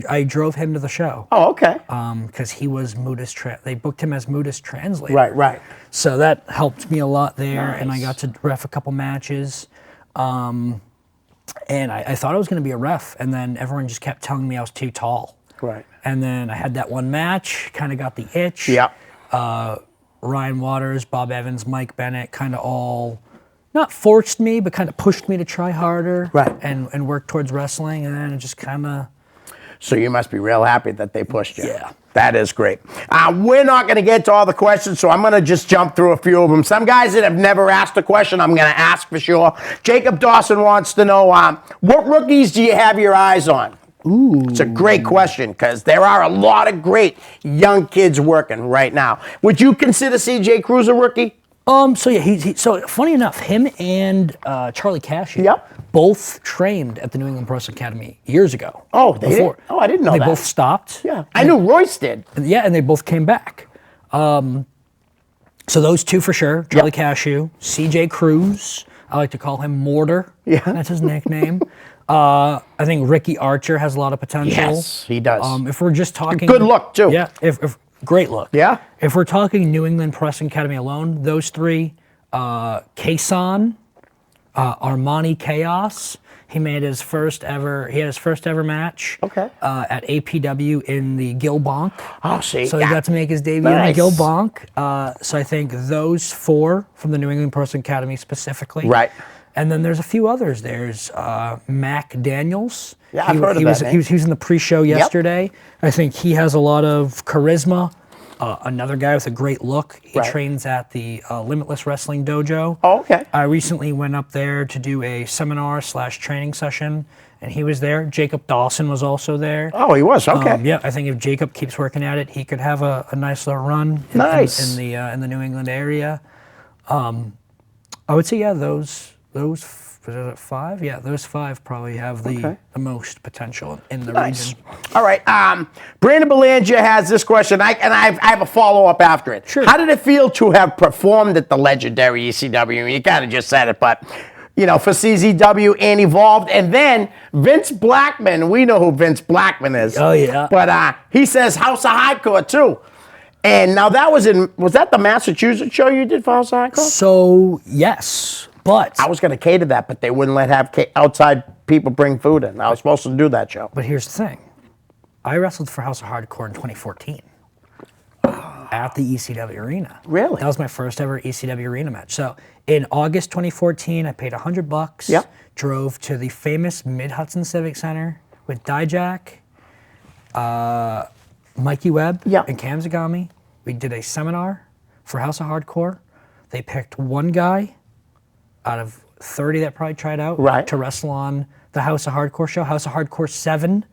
I drove him to the show. Oh, okay. Because he was Muda's they booked him as Muda's translator. Right. So that helped me a lot there, and I Nice. got to ref a couple matches. And I thought I was going to be a ref, and then everyone just kept telling me I was too tall. Right. And then I had that one match, kind of got the itch. Yep. Ryan Waters, Bob Evans, Mike Bennett kind of all not forced me, but kind of pushed me to try harder and work towards wrestling. And then it just kind of. So you must be real happy that they pushed you. Yeah. That is great. We're not going to get to all the questions, so I'm going to just jump through a few of them. Some guys that have never asked a question, I'm going to ask for sure. Jacob Dawson wants to know, what rookies do you have your eyes on? Ooh. It's a great question because there are a lot of great young kids working right now. Would you consider CJ Cruz a rookie? So yeah, so funny enough, him and Charlie Cashew both trained at the New England Pro Wrestling Academy years ago. Oh, they did? Oh, I didn't know that. They both stopped. Yeah, I knew Royce did. Yeah, and they both came back. So those two for sure, Charlie Cashew, CJ Cruz. I like to call him Mortar. Yeah, that's his nickname. I think Ricky Archer has a lot of potential. Yes, he does. If we're just talking, good look too. Yeah, if great look. Yeah. If we're talking New England Pro Wrestling Academy alone, those three, Kason, Armani Chaos. He had his first ever match. Okay. At APW in the Gil Bonk. Oh, see. So he got to make his debut in the Gil Bonk. So I think those four from the New England Pro Wrestling Academy specifically. Right. And then there's a few others. There's Mac Daniels. Yeah, I've heard of that name. He was in the pre-show yesterday. I think he has a lot of charisma. Another guy with a great look. He trains at the Limitless Wrestling Dojo. Oh, okay. I recently went up there to do a seminar/training session, and he was there. Jacob Dawson was also there. Oh, he was? Okay. Yeah, I think if Jacob keeps working at it, he could have a nice little run in the New England area. I would say, yeah, those was it 5? Yeah, those 5 probably have the most potential in the region. All right. Brandon Belanger has this question, I have a follow-up after it. Sure. How did it feel to have performed at the legendary ECW? You kind of just said it, but, for CZW and Evolved. And then Vince Blackman, we know who Vince Blackman is. Oh, yeah. But he says House of Hardcore, too. And now was that the Massachusetts show you did for House of Hardcore? So, yes. But I was going to cater that, but they wouldn't have outside people bring food in. I was supposed to do that show. But here's the thing. I wrestled for House of Hardcore in 2014 at the ECW Arena. Really? That was my first ever ECW Arena match. So in August 2014, I paid $100. Yep. Drove to the famous Mid-Hudson Civic Center with Dijak, Mikey Webb, and Cam Zagami. We did a seminar for House of Hardcore. They picked one guy out of 30 that probably tried out to wrestle on the House of Hardcore show, House of Hardcore 7.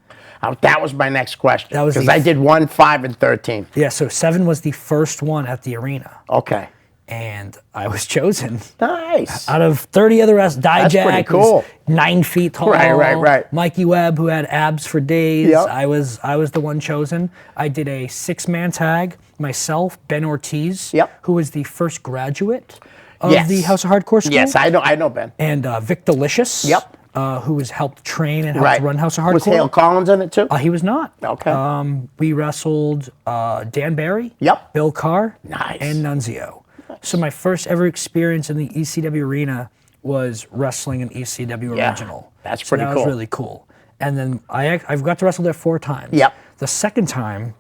That was my next question. That was because I did 1, 5, and 13. Yeah, so 7 was the first one at the arena. Okay. And I was chosen. Nice. Out of 30 other wrestlers, Dijak was 9 feet tall. Right. Mikey Webb, who had abs for days. Yep. I was the one chosen. I did a 6-man tag. Myself, Ben Ortiz, who was the first graduate of the House of Hardcore school. Yes, I know Ben. And Vic Delicious. Who was helped train and helped run House of Hardcore. Was Hale Collins in it too? He was not. Okay. We wrestled Dan Barry, Bill Carr, and Nunzio. Nice. So my first ever experience in the ECW arena was wrestling an ECW original. That's pretty cool. That was really cool. And then I've got to wrestle there 4 times. The second time,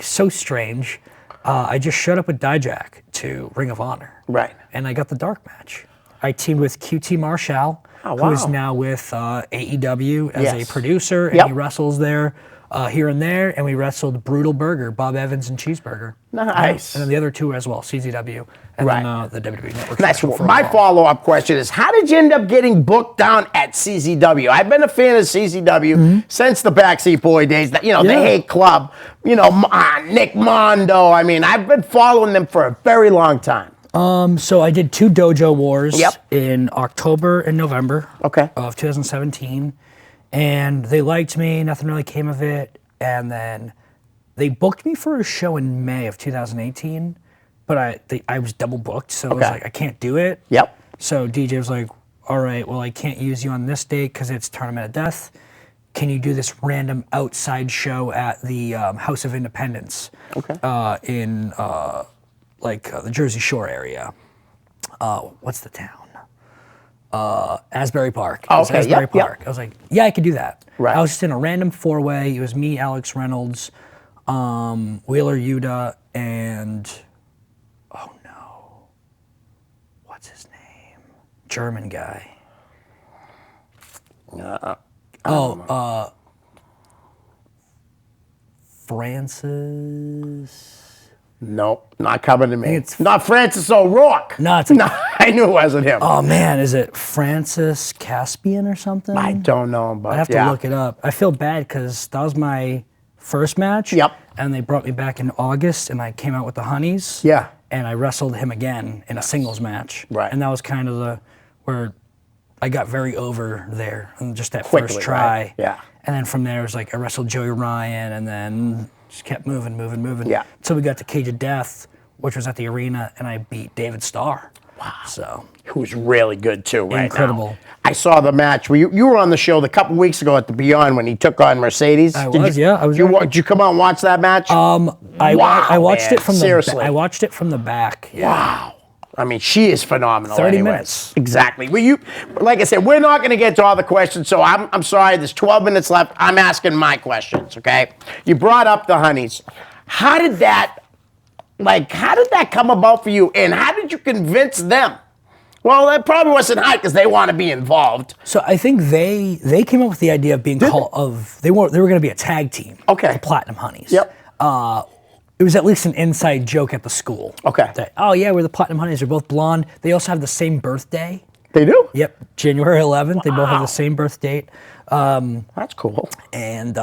so strange, I just showed up with Dijak to Ring of Honor. Right. And I got the dark match. I teamed with QT Marshall, who is now with AEW as a producer, and he wrestles there here and there. And we wrestled Brutal Burger, Bob Evans and Cheeseburger. Nice. And then the other 2 as well, CZW, and then the WWE Network. Nice. My follow-up question is, how did you end up getting booked down at CZW? I've been a fan of CZW since the Backseat Boy days. The Hate Club, Nick Mondo. I mean, I've been following them for a very long time. So I did 2 Dojo Wars in October and November of 2017, and they liked me. Nothing really came of it, and then they booked me for a show in May of 2018, but I was double booked, so I was like, I can't do it. So DJ was like, all right, well, I can't use you on this date because it's Tournament of Death. Can you do this random outside show at the House of Independence in the Jersey Shore area? What's the town? Asbury Park. Asbury Park. I was like, yeah, I could do that. I was just in a random 4-way. It was me, Alex Reynolds, Wheeler Yuta and oh no, what's his name? German guy. Francis. Nope, not coming to me. It's not Francis O'Rourke. No, I knew it wasn't him. Oh man, is it Francis Caspian or something? I don't know, but I have to look it up. I feel bad because that was my first match. Yep. And they brought me back in August, and I came out with the Honeys. Yeah. And I wrestled him again in a singles match. Right. And that was kind of where I got very over there, and just that Quickly, first try. right? Yeah. And then from there, it was like I wrestled Joey Ryan, and then just kept moving. Yeah. Until we got to Cage of Death, which was at the arena, and I beat David Starr. Wow. So. Who's really good too, right? Incredible. Now. I saw the match. You were on the show a couple weeks ago at the Beyond when he took on Mercedes. I was. Did you come out and watch that match? I watched it from seriously. I watched it from the back. Yeah. Wow. I mean, she is phenomenal. 30 minutes. Exactly. Well, like I said, we're not going to get to all the questions, so I'm sorry. There's 12 minutes left. I'm asking my questions, okay? You brought up the Honeys. How did that come about for you, and how did you convince them? Well, that probably wasn't high because they want to be involved. So I think they came up with the idea of being they were going to be a tag team. Okay. The Platinum Honeys. Yep. It was at least an inside joke at the school. Okay. That, oh yeah, we're the Platinum Honeys. They're both blonde. They also have the same birthday. They do? Yep. January 11th. Wow. They both have the same birth date. That's cool. And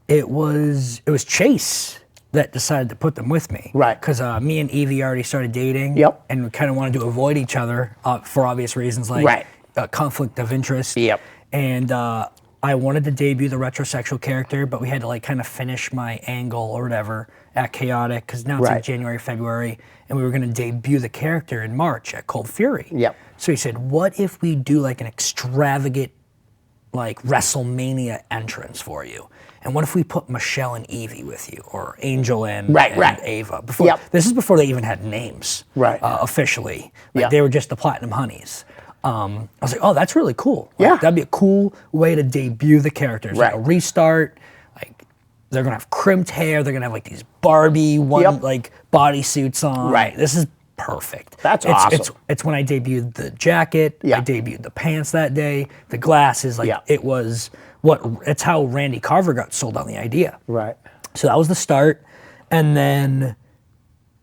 it was Chase that decided to put them with me. Right. Because me and Evie already started dating. Yep. And we kind of wanted to avoid each other for obvious reasons, like conflict of interest. Yep. And I wanted to debut the retrosexual character, but we had to kind of finish my angle or whatever at Chaotic, because now it's like January, February, and we were going to debut the character in March at Cold Fury. Yep. So he said, what if we do like an extravagant WrestleMania entrance for you? And what if we put Michelle and Evie with you, or Angel and Ava? This is before they even had names officially. They were just the Platinum Honeys. I was like, oh, that's really cool. That'd be a cool way to debut the characters. Like a restart. Like they're gonna have crimped hair. They're gonna have like these Barbie bodysuits on. Right. This is perfect. That's awesome. It's when I debuted the jacket. I debuted the pants that day. The glasses. It was it's how Randy Carver got sold on the idea. Right. So that was the start, and then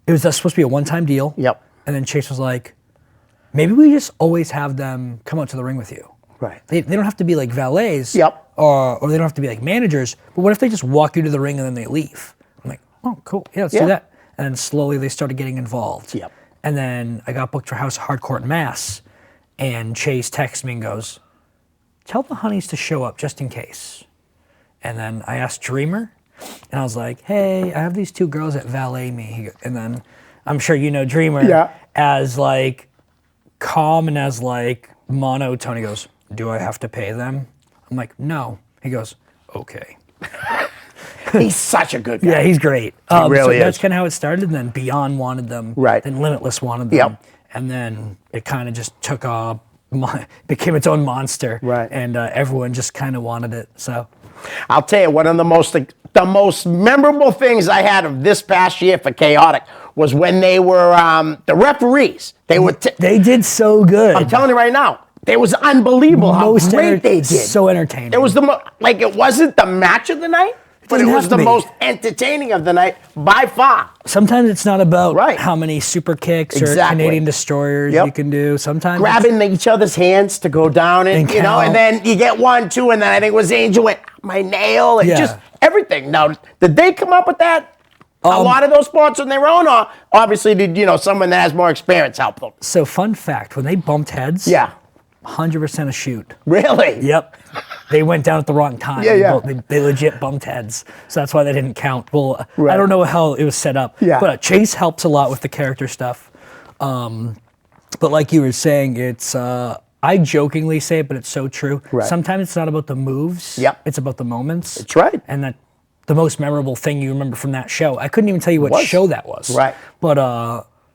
it was supposed to be a one-time deal. Yep. And then Chase was like, maybe we just always have them come out to the ring with you. Right. They don't have to be like valets. Yep. Or they don't have to be like managers. But what if they just walk you to the ring and then they leave? I'm like, oh, cool. Yeah, let's do that. And then slowly they started getting involved. Yep. And then I got booked for House of Hardcore in Mass. And Chase texts me and goes, tell the Honeys to show up just in case. And then I asked Dreamer. And I was like, hey, I have these two girls that valet me. And then I'm sure you know Dreamer as like calm and as like monotone. He goes, do I have to pay them? I'm like, no. He goes, okay. He's such a good guy. Yeah, he's great. He really is. That's kind of how it started. And then Beyond wanted them. Right. Then Limitless wanted them. Yep. And then it kind of just took off, became its own monster. Right. And everyone just kind of wanted it. So I'll tell you, one of the most memorable things I had of this past year for Chaotic was when they were the referees. They did so good. I'm telling you right now, it was unbelievable how great they did. So entertaining. It was it wasn't the match of the night, but it was the most entertaining of the night by far. Sometimes it's not about how many super kicks or Canadian destroyers you can do. Sometimes grabbing each other's hands to go down and then you get 1, 2, and then I think it was Angel went my nail and just everything. Now, did they come up with that? A lot of those spots on their own, or obviously did someone that has more experience help them? So fun fact, when they bumped heads, 100% a shoot. Really? Yep. They went down at the wrong time. They legit bumped heads. So that's why they didn't count. Well, I don't know how it was set up. Yeah. But Chase helps a lot with the character stuff. But like you were saying, it's I jokingly say it, but it's so true. Right. Sometimes it's not about the moves. Yep. It's about the moments. That's right. And that the most memorable thing you remember from that show. I couldn't even tell you what show that was. Right. But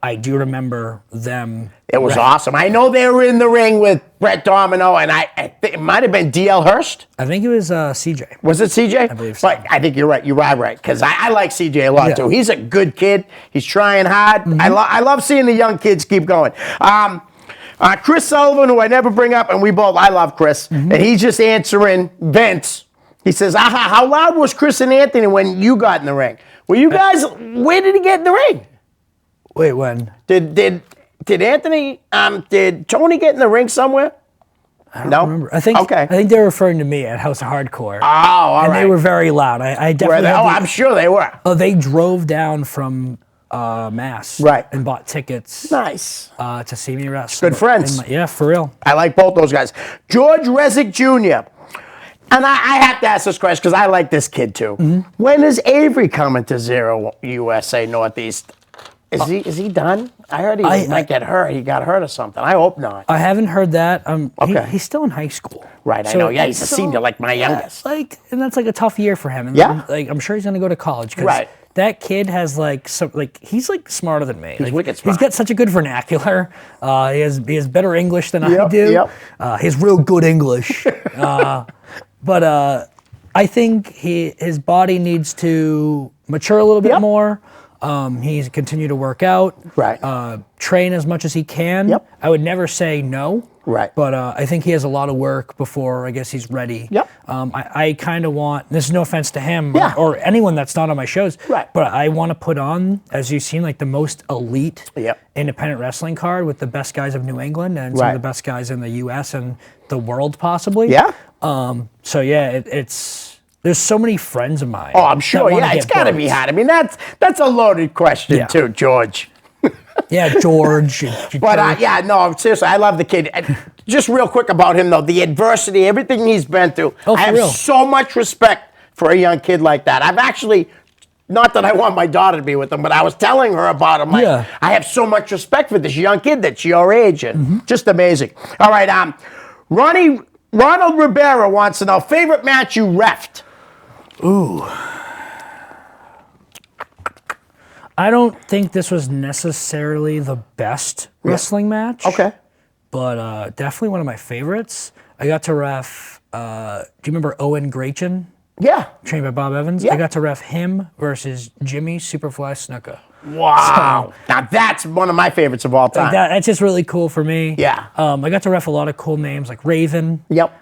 I do remember them It was awesome. I know they were in the ring with Brett Domino, and I think it might have been D.L. Hurst. I think it was CJ. Was it CJ? I believe so. But I think you're right. You're right. Because I like CJ a lot, too. He's a good kid. He's trying hard. I love seeing the young kids keep going. Chris Sullivan, who I never bring up, and I love Chris, and he's just answering Vince. He says, how loud was Chris and Anthony when you got in the ring? Well, you guys, where did he get in the ring? Wait, when? Did Anthony, did Tony get in the ring somewhere? I don't remember. I think they were referring to me at House of Hardcore. Oh, all right. And they were very loud. I definitely. I'm sure they were. Oh, they drove down from Mass. Right. And bought tickets. Nice. To see me wrestle. Good friends. Yeah, for real. I like both those guys. George Resnick Jr. And I have to ask this question because I like this kid too. When is Avery coming to Zero USA Northeast? Is he done? I heard he might get hurt. He got hurt or something. I hope not. I haven't heard that. Okay. He's still in high school. Right, I know. Yeah, he's a senior, like my youngest. And that's like a tough year for him. And I'm sure he's gonna go to college. Right. That kid has he's smarter than me. He's wicked smart. He's got such a good vernacular. He has better English than I do. Yep. He has real good English. But I think his body needs to mature a little bit more. He's continue to work out. Right. Train as much as he can. Yep. I would never say no. Right. But I think he has a lot of work before I guess he's ready. Yep. I kind of want, this is no offense to him or anyone that's not on my shows, right. but I want to put on, as you've seen, like the most elite independent wrestling card with the best guys of New England and some of the best guys in the U.S. and the world possibly. Yeah. So yeah, it's there's so many friends of mine. Oh, I'm sure. Yeah, it's got to be hot. I mean, that's a loaded question too, George. Yeah, George. But no, seriously, I love the kid. Just real quick about him though, the adversity, everything he's been through. I have so much respect for a young kid like that. I've actually, not that I want my daughter to be with him, but I was telling her about him. I have so much respect for this young kid that's your age and just amazing. All right, Ronald Rivera wants to know, favorite match you reffed? Ooh. I don't think this was necessarily the best wrestling match. Okay. But definitely one of my favorites. I got to ref, do you remember Owen Grachin? Yeah. Trained by Bob Evans? Yeah. I got to ref him versus Jimmy Superfly Snuka. Wow. So, now that's one of my favorites of all time. That's just really cool for me. Yeah. I got to ref a lot of cool names like Raven. Yep.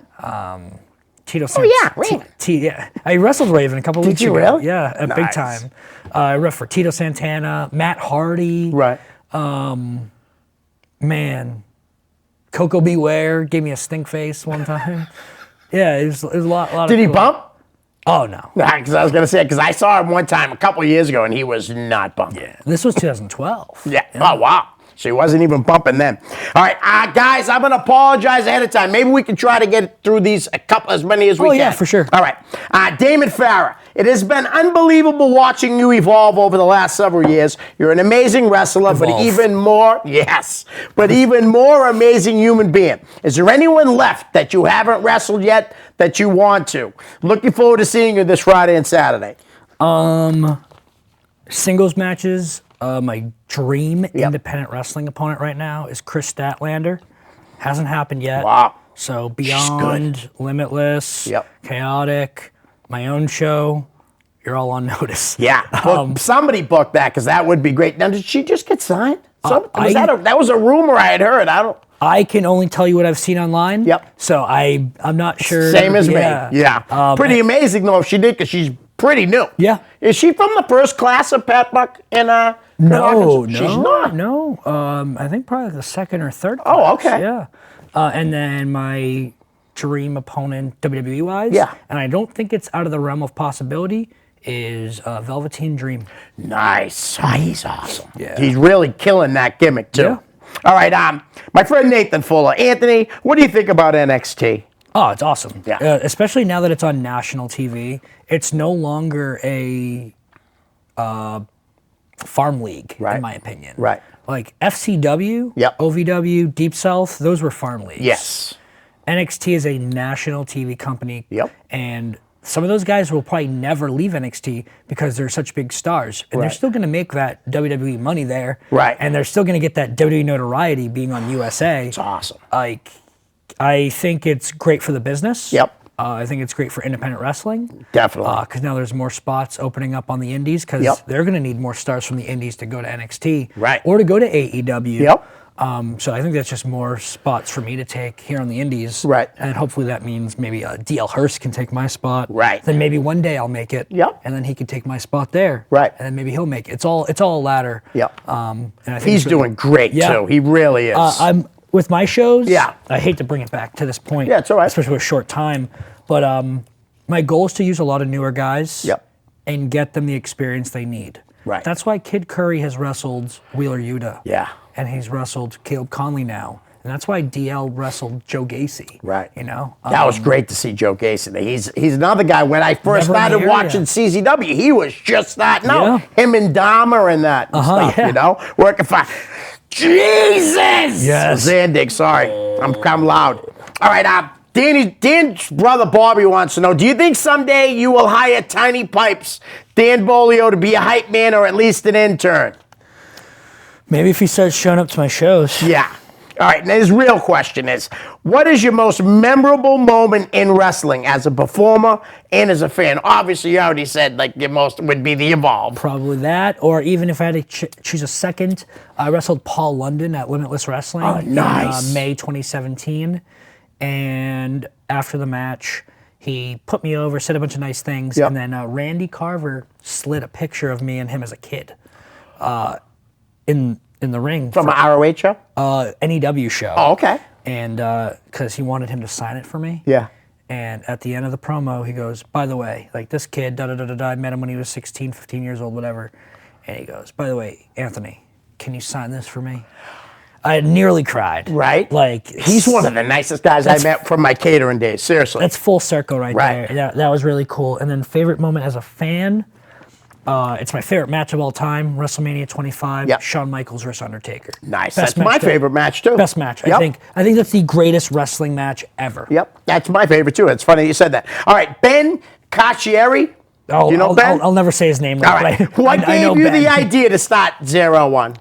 Tito Santana. Oh, yeah, Raven. Yeah. I wrestled Raven a couple weeks ago. Did you really? Yeah, at big time. I ref for Tito Santana, Matt Hardy. Right. Man, Coco Beware gave me a stink face one time. Yeah, it was a lot. Did he bump? Oh, no. Because I was going to say, because I saw him one time a couple years ago, and he was not bumping. Yeah, this was 2012. Yeah. Oh, wow. So he wasn't even bumping then. All right, guys, I'm going to apologize ahead of time. Maybe we can try to get through these as many as we can. Oh, yeah, for sure. All right. Damon Farah, it has been unbelievable watching you evolve over the last several years. You're an amazing wrestler, but even more amazing human being. Is there anyone left that you haven't wrestled yet that you want to? Looking forward to seeing you this Friday and Saturday. Singles matches. My dream independent wrestling opponent right now is Chris Statlander. Hasn't happened yet. Wow. So Beyond, Limitless, Chaotic, my own show, you're all on notice. Yeah. Well, somebody booked that because that would be great. Now, did she just get signed? That was a rumor I had heard. I can only tell you what I've seen online. Yep. So I'm not sure. Same as me. Yeah. Pretty amazing though if she did because she's pretty new. Yeah. Is she from the first class of Pat Buck and No, she's not. No. I think probably the second or third class. Oh, okay. Yeah. And then my dream opponent WWE wise. Yeah. And I don't think it's out of the realm of possibility. Is Velveteen Dream. Nice. Oh, he's awesome. Yeah. He's really killing that gimmick too. Yeah. All right, my friend Nathan Fuller. Anthony, what do you think about NXT? Oh, it's awesome. Yeah. Especially now that it's on national TV. It's no longer a farm league, in my opinion. Right. Like FCW, OVW, Deep South, those were farm leagues. Yes. NXT is a national TV company. Yep. And some of those guys will probably never leave NXT because they're such big stars. And they're still going to make that WWE money there. Right. And they're still going to get that WWE notoriety being on USA. It's awesome. Like, I think it's great for the business. Yep. I think it's great for independent wrestling. Definitely. Because now there's more spots opening up on the indies because they're going to need more stars from the indies to go to NXT. Right. Or to go to AEW. Yep. So I think that's just more spots for me to take here on the indies. Right. And hopefully that means maybe DL Hurst can take my spot. Right. Then maybe one day I'll make it. Yep. And then he can take my spot there. Right. And then maybe he'll make it. It's all a ladder. Yep. And I think He's doing great too. He really is. I'm with my shows. Yeah. I hate to bring it back to this point. Yeah, it's all right. Especially with a short time. But my goal is to use a lot of newer guys. Yep. And get them the experience they need. Right. That's why Kid Curry has wrestled Wheeler Yuta. Yeah. And he's wrestled Caleb Conley now. And that's why DL wrestled Joe Gacy. Right. You know? That was great to see Joe Gacy. He's another guy. When I first started watching CZW, he was just that. No, him and Dahmer and that stuff, you know? Working fine. Jesus! Yes. Zandig, sorry. I'm loud. All right, Dan's brother Bobby wants to know, do you think someday you will hire Tiny Pipes, Dan Bolio, to be a hype man or at least an intern? Maybe if he starts showing up to my shows. Yeah. All right, and his real question is, what is your most memorable moment in wrestling as a performer and as a fan? Obviously, you already said, like, your most would be the Evolve. Probably that, or even if I had to choose a second, I wrestled Paul London at Limitless Wrestling in May 2017, and after the match, he put me over, said a bunch of nice things, and then Randy Carver slid a picture of me and him as a kid in the ring. From an ROH show? NEW show. Oh, okay. And because he wanted him to sign it for me. Yeah. And at the end of the promo, he goes, by the way, like this kid, I met him when he was 16, 15 years old, whatever. And he goes, by the way, Anthony, can you sign this for me? I nearly cried. Right? Like, he's one of the nicest guys I met from my catering days, seriously. That's full circle right there. That was really cool. And then favorite moment as a fan, it's my favorite match of all time, WrestleMania 25, Shawn Michaels versus Undertaker. Nice. That's my favorite match, too. Best match. I think that's the greatest wrestling match ever. Yep. That's my favorite, too. It's funny you said that. All right, Ben Caccieri. Oh, you know Ben? I'll never say his name right. All right. But What gave you the idea to start 01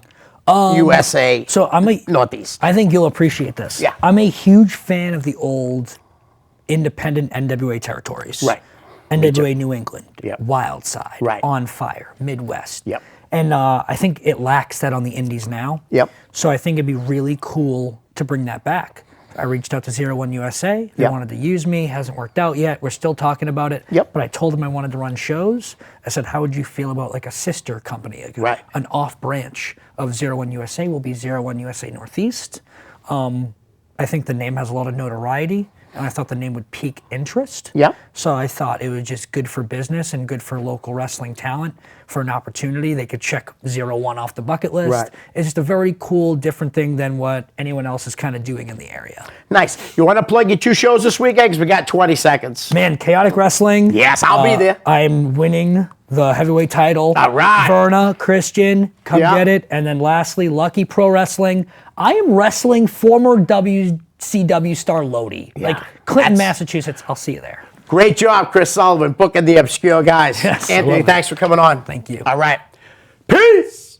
USA so Northeast? I think you'll appreciate this. Yeah. I'm a huge fan of the old independent NWA territories. Right. NWA New England, Yep. Wild Side, Right. On Fire, Midwest. Yep. And I think it lacks that on the indies now. Yep. So I think it'd be really cool to bring that back. I reached out to 01 USA. They wanted to use me. Hasn't worked out yet. We're still talking about it. Yep. But I told them I wanted to run shows. I said, how would you feel about like a sister company? Like an off branch of 01 USA will be 01 USA Northeast. I think the name has a lot of notoriety. And I thought the name would pique interest. Yeah. So I thought it was just good for business and good for local wrestling talent for an opportunity. They could check 01 off the bucket list. Right. It's just a very cool, different thing than what anyone else is kind of doing in the area. Nice. You want to plug your 2 shows this weekend? Because we got 20 seconds. Man, Chaotic Wrestling. Yes, I'll be there. I'm winning the heavyweight title. All right. Verna, Christian, come get it. And then lastly, Lucky Pro Wrestling. I am wrestling former WCW star Lodi. Yeah. Like Clinton, Massachusetts. I'll see you there. Great job, Chris Sullivan, booking the obscure guys. Yes, Anthony, thanks for coming on. Thank you. All right. Peace.